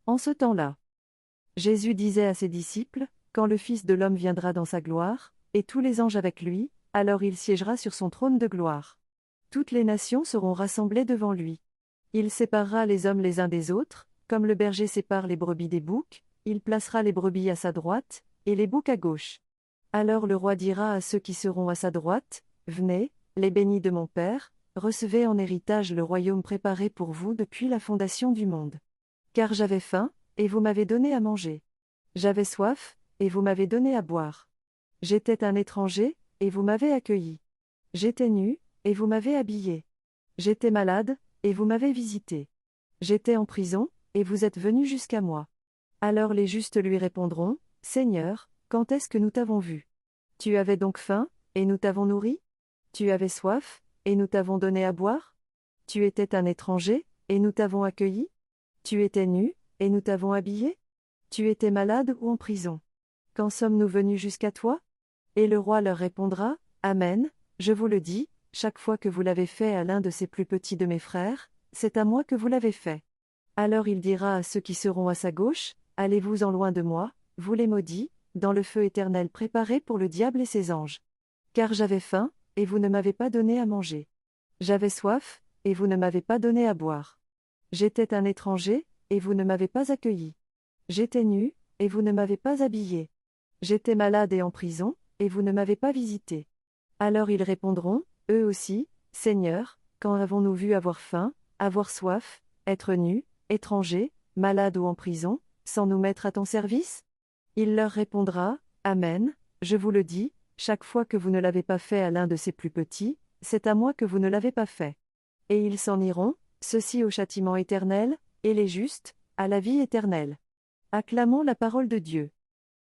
En ce temps-là, Jésus disait à ses disciples, quand le Fils de l'homme viendra dans sa gloire, et tous les anges avec lui, alors il siégera sur son trône de gloire. Toutes les nations seront rassemblées devant lui. Il séparera les hommes les uns des autres, comme le berger sépare les brebis des boucs, il placera les brebis à sa droite, et les boucs à gauche. Alors le roi dira à ceux qui seront à sa droite, Venez, les bénis de mon Père, recevez en héritage le royaume préparé pour vous depuis la fondation du monde. Car j'avais faim, et vous m'avez donné à manger. J'avais soif, et vous m'avez donné à boire. J'étais un étranger, et vous m'avez accueilli. J'étais nu, et vous m'avez habillé. J'étais malade, et vous m'avez visité. J'étais en prison, et vous êtes venu jusqu'à moi. Alors les justes lui répondront, Seigneur, quand est-ce que nous t'avons vu? Tu avais donc faim, et nous t'avons nourri? Tu avais soif, et nous t'avons donné à boire? Tu étais un étranger, et nous t'avons accueilli? Tu étais nu, et nous t'avons habillé? Tu étais malade ou en prison? Quand sommes-nous venus jusqu'à toi? Et le roi leur répondra, Amen, je vous le dis, chaque fois que vous l'avez fait à l'un de ces plus petits de mes frères, c'est à moi que vous l'avez fait. Alors il dira à ceux qui seront à sa gauche, Allez-vous en loin de moi, vous les maudits, dans le feu éternel préparé pour le diable et ses anges. Car j'avais faim, et vous ne m'avez pas donné à manger. J'avais soif, et vous ne m'avez pas donné à boire. J'étais un étranger, et vous ne m'avez pas accueilli. J'étais nu, et vous ne m'avez pas habillé. J'étais malade et en prison, et vous ne m'avez pas visité. Alors ils répondront, eux aussi, Seigneur, quand avons-nous vu avoir faim, avoir soif, être nus, étrangers, malades ou en prison, sans nous mettre à ton service? Il leur répondra, Amen, je vous le dis, chaque fois que vous ne l'avez pas fait à l'un de ces plus petits, c'est à moi que vous ne l'avez pas fait. Et ils s'en iront, ceux-ci au châtiment éternel, et les justes, à la vie éternelle. Acclamons la parole de Dieu.